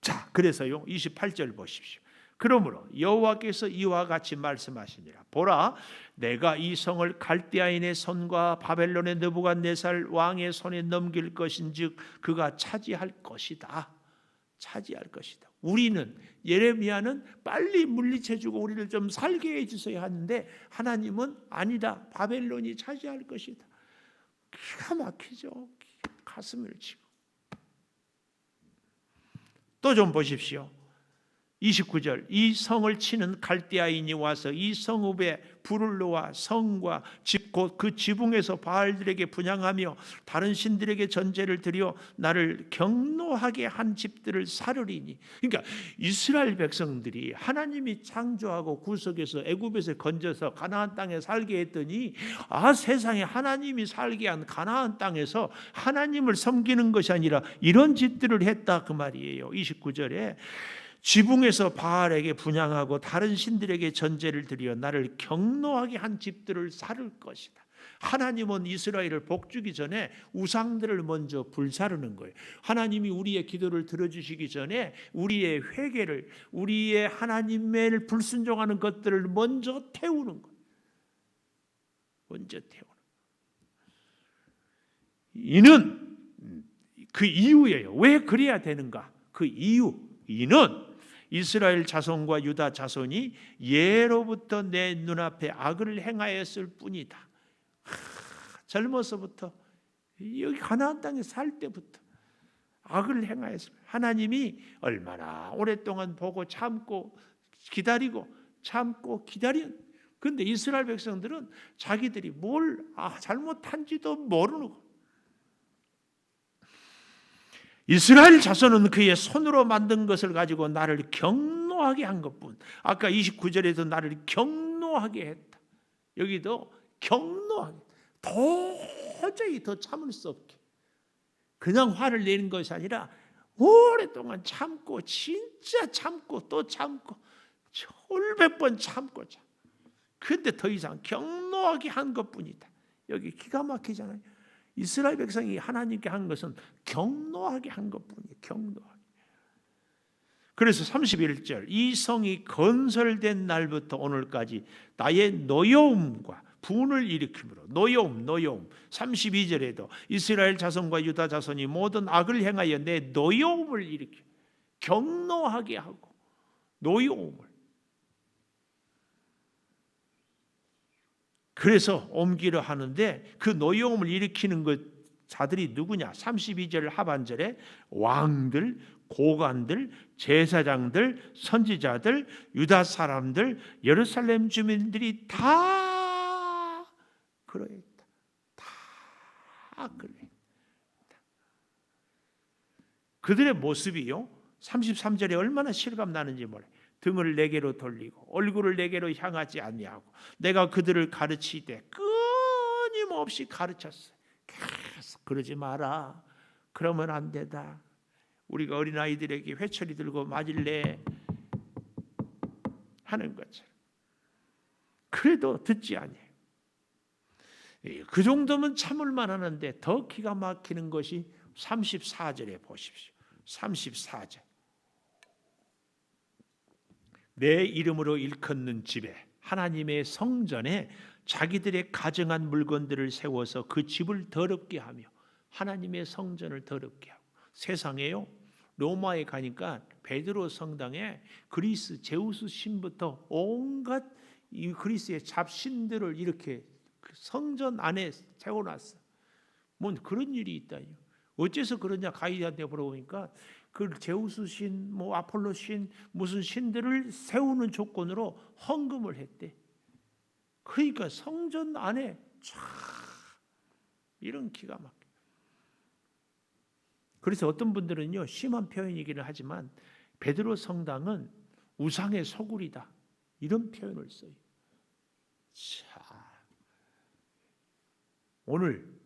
[SPEAKER 2] 자, 그래서요 28절 보십시오. 그러므로 여호와께서 이와 같이 말씀하시니라. 보라, 내가 이 성을 갈대아인의 손과 바벨론의 느부갓네살 왕의 손에 넘길 것인즉 그가 차지할 것이다. 우리는, 예레미야는 빨리 물리쳐주고 우리를 좀 살게 해주셔야 하는데 하나님은 아니다. 바벨론이 차지할 것이다. 기가 막히죠. 가슴을 치고. 또 좀 보십시오. 29절, 이 성을 치는 갈대아인이 와서 이 성읍에 불을 놓아 성과 집 곧 그 지붕에서 바알들에게 분향하며 다른 신들에게 전제를 드려 나를 경노하게 한 집들을 사르리니. 그러니까 이스라엘 백성들이 하나님이 창조하고 구속해서 애굽에서 건져서 가나안 땅에 살게 했더니 세상에 하나님이 살게 한 가나안 땅에서 하나님을 섬기는 것이 아니라 이런 짓들을 했다 그 말이에요. 29절에 지붕에서 바알에게 분향하고 다른 신들에게 전제를 드려 나를 경노하게 한 집들을 사를 것이다. 하나님은 이스라엘을 복주기 전에 우상들을 먼저 불사르는 거예요. 하나님이 우리의 기도를 들어주시기 전에 우리의 회개를, 우리의 하나님을 불순종하는 것들을 먼저 태우는 거예요. 이는 그 이유예요. 왜 그래야 되는가? 그 이는 이스라엘 자손과 유다 자손이 예로부터 내 눈앞에 악을 행하였을 뿐이다. 젊어서부터 여기 가나안 땅에 살 때부터 악을 행하였습니다. 하나님이 얼마나 오랫동안 보고 참고 기다리고 참고 기다린. 그런데 이스라엘 백성들은 자기들이 뭘 잘못한지도 모르는 거. 이스라엘 자손은 그의 손으로 만든 것을 가지고 나를 경노하게 한 것뿐. 아까 29절에도 나를 경노하게 했다. 여기도 경노하게, 도저히 더 참을 수 없게. 그냥 화를 내는 것이 아니라 오랫동안 참고, 진짜 참고 또 참고 철백 번 참고. 그런데 더 이상 경노하게 한 것뿐이다. 여기 기가 막히잖아요. 이스라엘 백성이 하나님께 한 것은 경노하게 한 것뿐이에요. 경노하게. 그래서 31절 이 성이 건설된 날부터 오늘까지 나의 노여움과 분을 일으킴으로 노여움 32절에도 이스라엘 자손과 유다 자손이 모든 악을 행하여 내 노여움을 일으켜 경노하게 하고 노여움을 그래서 옮기려 하는데 그 노여움을 일으키는 것 자들이 누구냐? 32절 하반절에 왕들, 고관들, 제사장들, 선지자들, 유다 사람들, 예루살렘 주민들이 다 그러했다. 다 그러했다. 그들의 모습이요. 33절에 얼마나 실감 나는지 몰라요. 등을 내게로 돌리고 얼굴을 내게로 향하지 아니하고 내가 그들을 가르치되 끊임없이 가르쳤어요. 계속 그러지 마라. 그러면 안 되다. 우리가 어린아이들에게 회초리 들고 맞을래 하는 것처럼. 그래도 듣지 아니에요. 그 정도면 참을만 하는데 더 기가 막히는 것이 34절에 보십시오. 34절. 내 이름으로 일컫는 집에 하나님의 성전에 자기들의 가정한 물건들을 세워서 그 집을 더럽게 하며 하나님의 성전을 더럽게 하고 세상에요. 로마에 가니까 베드로 성당에 그리스 제우스 신부터 온갖 이 그리스의 잡신들을 이렇게 성전 안에 세워놨어. 뭔 그런 일이 있다요. 어째서 그러냐 가이드한테 물어보니까 그 제우스 신, 뭐 아폴로 신, 무슨 신들을 세우는 조건으로 헌금을 했대. 그러니까 성전 안에 쫙 이런 기가 막혀. 그래서 어떤 분들은요 심한 표현이기는 하지만 베드로 성당은 우상의 소굴이다 이런 표현을 써요. 자, 오늘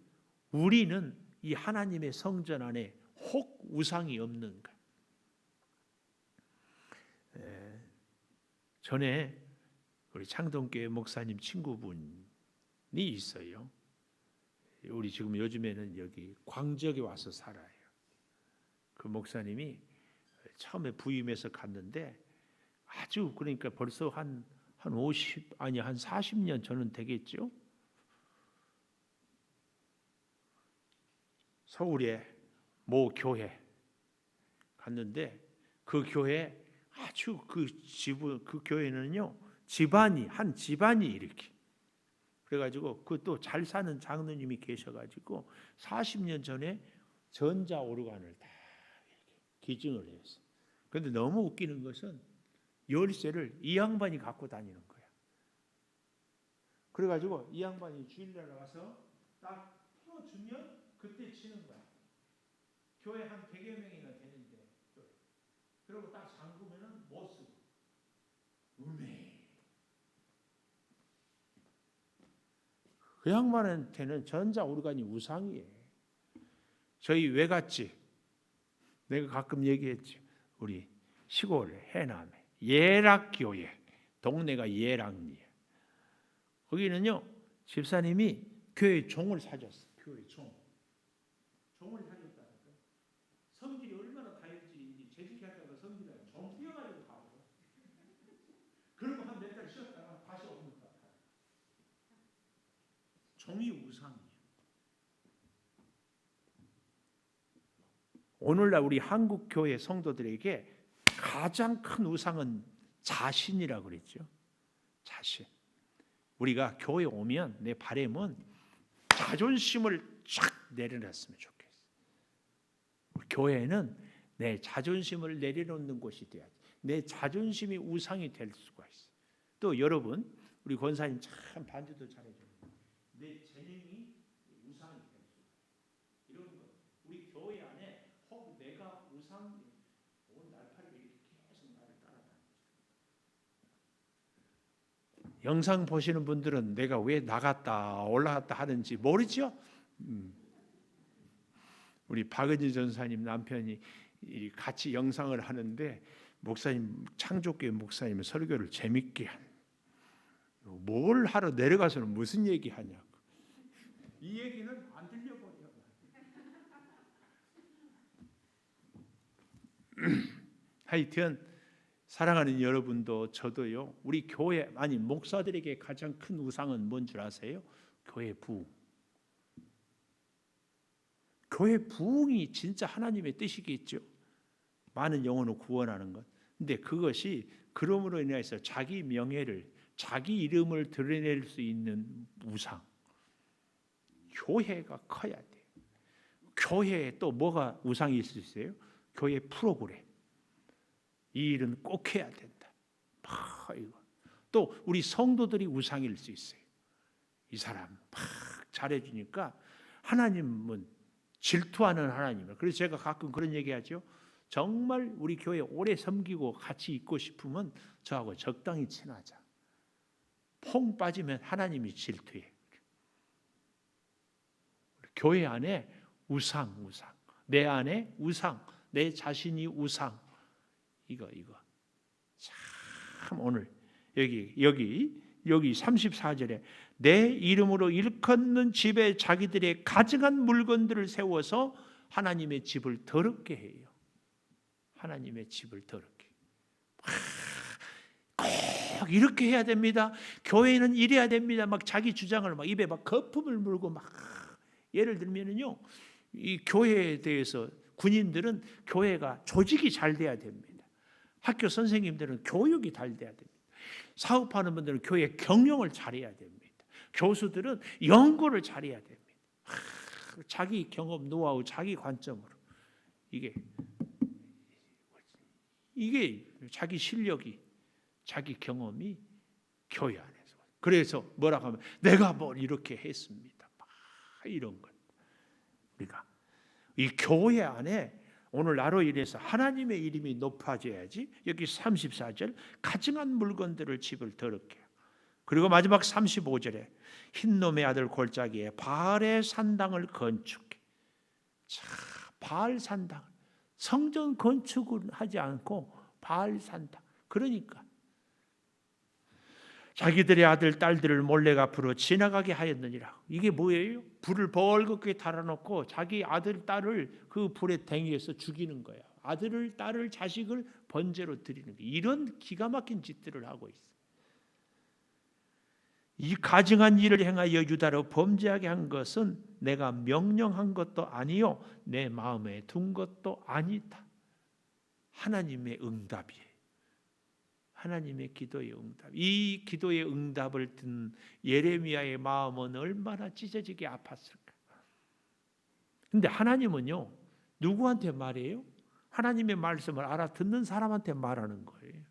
[SPEAKER 2] 우리는 이 하나님의 성전 안에 혹 우상이 없는가? 전에 우리 창동교회 목사님 친구분이 있어요. 우리 지금 요즘에는 여기 광적에 와서 살아요. 그 목사님이 처음에 부임해서 갔는데 아주 그러니까 벌써 한 50 아니 한 40년 전은 되겠죠. 서울에 모 교회 갔는데 그 교회 아주 그 교회는요 한 집안이 이렇게 그래가지고 그 또 잘 사는 장로님이 계셔가지고 40년 전에 전자 오르간을 다 기증을 했어. 그런데 너무 웃기는 것은 열쇠를 이 양반이 갖고 다니는 거야. 그래가지고 이 양반이 주일날 와서 딱 풀어주면 그때 치는 거야. 교회 한 100여 명이나 되는데 그리고 딱 잠그면은 못 쓰고 그 양반한테는 전자 오르간이 우상이에요. 저희 외갓집 내가 가끔 얘기했죠. 우리 시골 해남에 예락교회 동네가 예락리에 거기는요 집사님이 교회 종을 사줬어. 교회 종을 사줬다니까. 성질이 얼마나 다혈질인지 재직하다가 성질이 종 뛰어가지고 가고 그리고 한 몇 달 쉬었다가 다시 오는 것 같아요. 종이 우상이에요. 오늘날 우리 한국 교회 성도들에게 가장 큰 우상은 자신이라고 그랬죠. 자신. 우리가 교회 오면 내 바람은 자존심을 쫙 내려놨으면 좋겠어. 교회는 내 자존심을 내려놓는 곳이 돼야지. 내 자존심이 우상이 될 수가 있어. 또 여러분, 우리 권사님 참 반주도 잘해줘요. 내 재능이 우상이 될 수가 있어. 이런 거. 우리 교회 안에 혹 내가 우상 온 날파리가 이렇게 계속 나를 따라다니죠. 영상 보시는 분들은 내가 왜 나갔다 올라갔다 하는지 모르죠? 우리 박은지 전사님 남편이 같이 영상을 하는데 목사님 창조교회 목사님 설교를 재밌게 하는. 뭘 하러 내려가서는 무슨 얘기하냐고. 이 얘기는 안 들려버려.
[SPEAKER 1] 하여튼 사랑하는 여러분도 저도요, 우리 교회 아니 목사들에게 가장 큰 우상은 뭔 줄 아세요? 교회 부흥. 교회 부흥이 진짜 하나님의 뜻이겠죠. 많은 영혼을 구원하는 것. 근데 그것이 그럼으로 인해서 자기 명예를, 자기 이름을 드러낼 수 있는 우상. 교회가 커야 돼요. 교회에 또 뭐가 우상이 있을 수 있어요? 교회 프로그램. 이 일은 꼭 해야 된다. 이거. 또 우리 성도들이 우상일 수 있어요. 이 사람 막 잘해주니까 하나님은 질투하는 하나님이에요. 그래서 제가 가끔 그런 얘기하죠. 정말 우리 교회 오래 섬기고 같이 있고 싶으면 저하고 적당히 친하자. 퐁 빠지면 하나님이 질투해. 교회 안에 우상. 내 안에 우상, 내 자신이 우상. 이거 참 오늘 여기 34절에 내 이름으로 일컫는 집에 자기들의 가증한 물건들을 세워서 하나님의 집을 더럽게 해요. 하나님의 집을 더럽게. 꼭 이렇게 해야 됩니다. 교회는 이래야 됩니다. 막 자기 주장을 막 입에 막 거품을 물고 막 예를 들면은요, 이 교회에 대해서 군인들은 교회가 조직이 잘 돼야 됩니다. 학교 선생님들은 교육이 잘 돼야 됩니다. 사업하는 분들은 교회 경영을 잘해야 됩니다. 교수들은 연구를 잘해야 됩니다. 자기 경험, 노하우, 자기 관점으로 이게 자기 실력이, 자기 경험이 교회 안에서. 그래서 뭐라고 하면 내가 뭘 이렇게 했습니다. 이런 것. 우리가 이 교회 안에 오늘 나로 인해서 하나님의 이름이 높아져야지. 여기 34절 가증한 물건들을 집을 더럽게. 그리고 마지막 35절에 흰놈의 아들 골짜기에 바알의 산당을 건축해. 자, 바알 산당. 성전 건축을 하지 않고 바알 산당. 그러니까 자기들의 아들 딸들을 몰래 앞으로 지나가게 하였느니라. 이게 뭐예요? 불을 벌겋게 달아놓고 자기 아들 딸을 그 불에 댕겨서 죽이는 거야. 아들을 딸을 자식을 번제로 드리는 거야. 이런 기가 막힌 짓들을 하고 있어. 이 가증한 일을 행하여 유다로 범죄하게 한 것은 내가 명령한 것도 아니요 내 마음에 둔 것도 아니다. 하나님의 응답이에요. 하나님의 기도의 응답. 이 기도의 응답을 듣는 예레미야의 마음은 얼마나 찢어지게 아팠을까. 근데 하나님은요, 누구한테 말해요? 하나님의 말씀을 알아듣는 사람한테 말하는 거예요.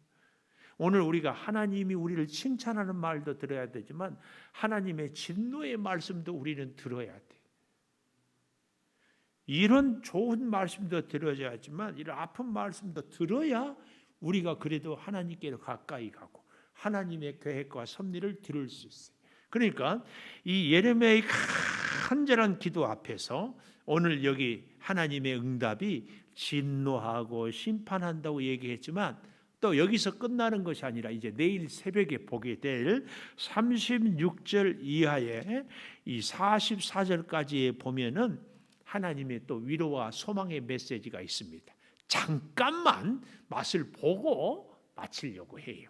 [SPEAKER 1] 오늘 우리가 하나님이 우리를 칭찬하는 말도 들어야 되지만 하나님의 진노의 말씀도 우리는 들어야 돼. 이런 좋은 말씀도 들어야지만 이런 아픈 말씀도 들어야 우리가 그래도 하나님께로 가까이 가고 하나님의 계획과 섭리를 들을 수 있어요. 그러니까 이 예레미야의 간절한 기도 앞에서 오늘 여기 하나님의 응답이 진노하고 심판한다고 얘기했지만 또 여기서 끝나는 것이 아니라 이제 내일 새벽에 보게 될 36절 이하의 이 44절까지 보면은 하나님의 또 위로와 소망의 메시지가 있습니다. 잠깐만 맛을 보고 마치려고 해요.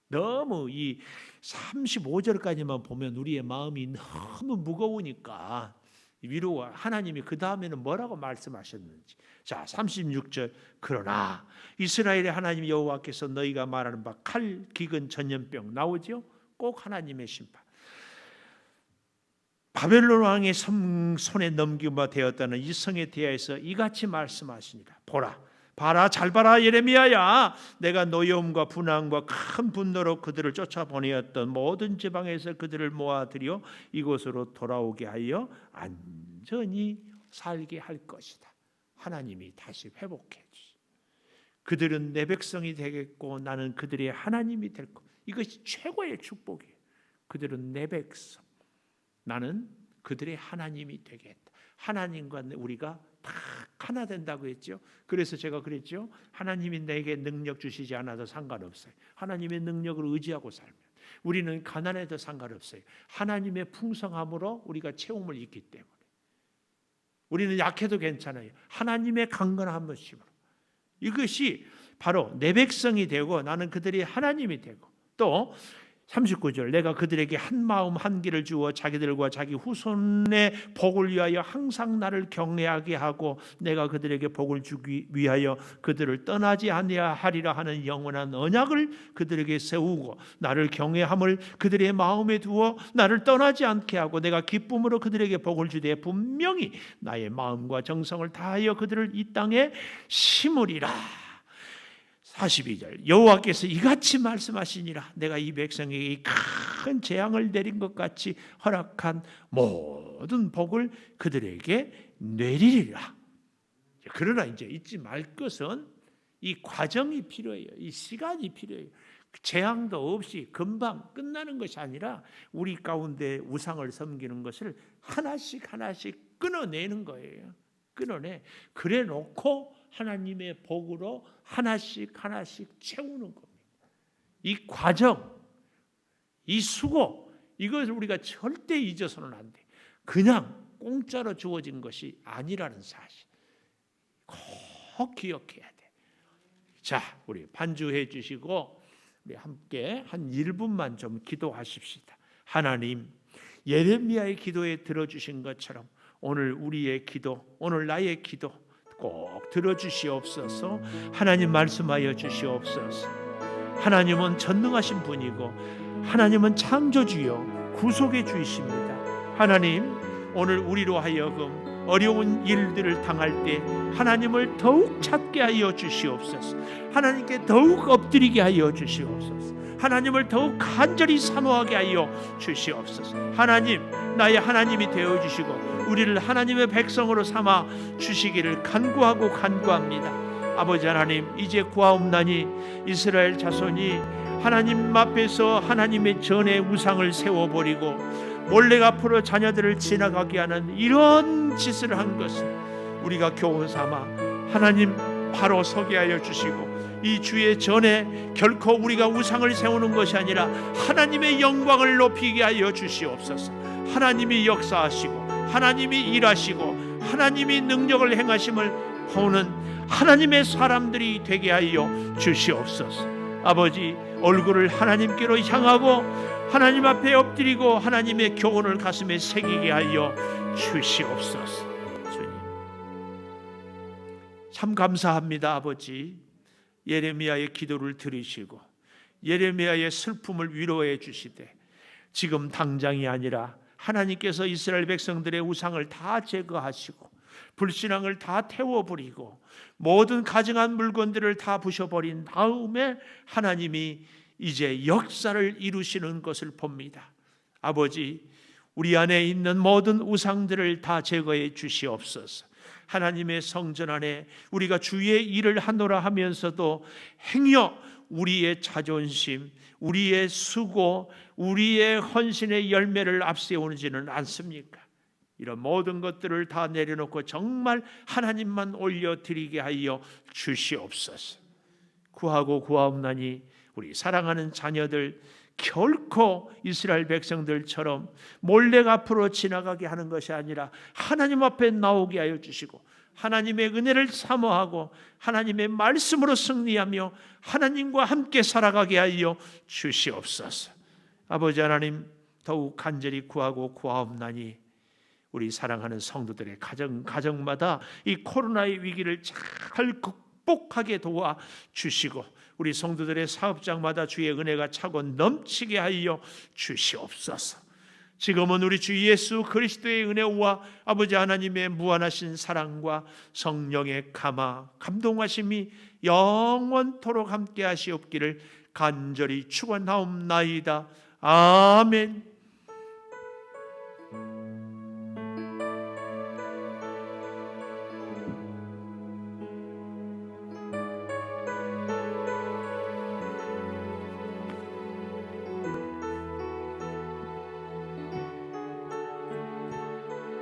[SPEAKER 1] 너무 이 35절까지만 보면 우리의 마음이 너무 무거우니까 위로와 하나님이 그 다음에는 뭐라고 말씀하셨는지. 자, 36절 그러나 이스라엘의 하나님 여호와께서 너희가 말하는 바 칼, 기근, 전염병 나오죠? 꼭 하나님의 심판. 바벨론 왕의 손에 넘기마 되었다는 이 성에 대하여서 이같이 말씀하시니라. 봐라 잘 봐라 예레미야야, 내가 노여움과 분함과 큰 분노로 그들을 쫓아보내었던 모든 지방에서 그들을 모아들여 이곳으로 돌아오게 하여 안전히 살게 할 것이다. 하나님이 다시 회복해 주시. 그들은 내 백성이 되겠고 나는 그들의 하나님이 될 것. 이것이 최고의 축복이에요. 그들은 내 백성, 나는 그들의 하나님이 되겠다. 하나님과 우리가 다 하나 된다고 했죠. 그래서 제가 그랬죠. 하나님이 내게 능력 주시지 않아도 상관없어요. 하나님의 능력을 의지하고 살면 우리는 가난해도 상관없어요. 하나님의 풍성함으로 우리가 채움을 입기 때문에 우리는 약해도 괜찮아요. 하나님의 강건한 것이므로 이것이
[SPEAKER 2] 바로 내 백성이 되고 나는 그들이 하나님이 되고, 또 39절 내가 그들에게 한 마음 한 길을 주어 자기들과 자기 후손의 복을 위하여 항상 나를 경외하게 하고 내가 그들에게 복을 주기 위하여 그들을 떠나지 아니하리라 하는 영원한 언약을 그들에게 세우고 나를 경외함을 그들의 마음에 두어 나를 떠나지 않게 하고 내가 기쁨으로 그들에게 복을 주되 분명히 나의 마음과 정성을 다하여 그들을 이 땅에 심으리라. 42절 여호와께서 이같이 말씀하시니라. 내가 이 백성에게 큰 재앙을 내린 것 같이 허락한 모든 복을 그들에게 내리리라. 그러나 이제 잊지 말 것은 이 과정이 필요해요. 이 시간이 필요해요. 재앙도 없이 금방 끝나는 것이 아니라 우리 가운데 우상을 섬기는 것을 하나씩 하나씩 끊어내는 거예요. 끊어내. 그래 놓고 하나님의 복으로 하나씩 하나씩 채우는 겁니다. 이 과정, 이 수고, 이것을 우리가 절대 잊어서는 안 돼. 그냥 공짜로 주어진 것이 아니라는 사실 꼭 기억해야 돼. 자, 우리 반주해 주시고 우리 함께 한 1분만 좀 기도하십시다. 하나님, 예레미야의 기도에 들어주신 것처럼 오늘 우리의 기도, 오늘 나의 기도 꼭 들어주시옵소서. 하나님 말씀하여 주시옵소서. 하나님은 전능하신 분이고 하나님은 창조주요 구속의 주이십니다. 하나님, 오늘 우리로 하여금 어려운 일들을 당할 때 하나님을 더욱 찾게 하여 주시옵소서. 하나님께 더욱 엎드리게 하여 주시옵소서. 하나님을 더욱 간절히 사모하게 하여 주시옵소서. 하나님, 나의 하나님이 되어주시고 우리를 하나님의 백성으로 삼아 주시기를 간구하고 간구합니다. 아버지 하나님, 이제 구하옵나니 이스라엘 자손이 하나님 앞에서 하나님의 전에 우상을 세워버리고 몰래 앞으로 자녀들을 지나가게 하는 이런 짓을 한 것을 우리가 교훈 삼아 하나님 바로 서게 하여 주시고 이 주의 전에 결코 우리가 우상을 세우는 것이 아니라 하나님의 영광을 높이게 하여 주시옵소서. 하나님이 역사하시고 하나님이 일하시고 하나님이 능력을 행하심을 보는 하나님의 사람들이 되게 하여 주시옵소서. 아버지, 얼굴을 하나님께로 향하고 하나님 앞에 엎드리고 하나님의 교훈을 가슴에 새기게 하여 주시옵소서. 주님, 참 감사합니다. 아버지, 예레미야의 기도를 들으시고 예레미야의 슬픔을 위로해 주시되 지금 당장이 아니라 하나님께서 이스라엘 백성들의 우상을 다 제거하시고 불신앙을 다 태워버리고 모든 가증한 물건들을 다 부셔버린 다음에 하나님이 이제 역사를 이루시는 것을 봅니다. 아버지, 우리 안에 있는 모든 우상들을 다 제거해 주시옵소서. 하나님의 성전 안에 우리가 주의 일을 하노라 하면서도 행여 우리의 자존심, 우리의 수고, 우리의 헌신의 열매를 앞세우지는 않습니까? 이런 모든 것들을 다 내려놓고 정말 하나님만 올려드리게 하여 주시옵소서. 구하고 구하옵나니 우리 사랑하는 자녀들 결코 이스라엘 백성들처럼 몰래 앞으로 지나가게 하는 것이 아니라 하나님 앞에 나오게 하여 주시고 하나님의 은혜를 사모하고 하나님의 말씀으로 승리하며 하나님과 함께 살아가게 하여 주시옵소서. 아버지 하나님, 더욱 간절히 구하고 구하옵나니 우리 사랑하는 성도들의 가정마다 이 코로나의 위기를 잘 극복하게 도와 주시고 우리 성도들의 사업장마다 주의 은혜가 차고 넘치게 하여 주시옵소서. 지금은 우리 주 예수 그리스도의 은혜와 아버지 하나님의 무한하신 사랑과 성령의 감동하심이 영원토록 함께 하시옵기를 간절히 축원하옵나이다. 아멘.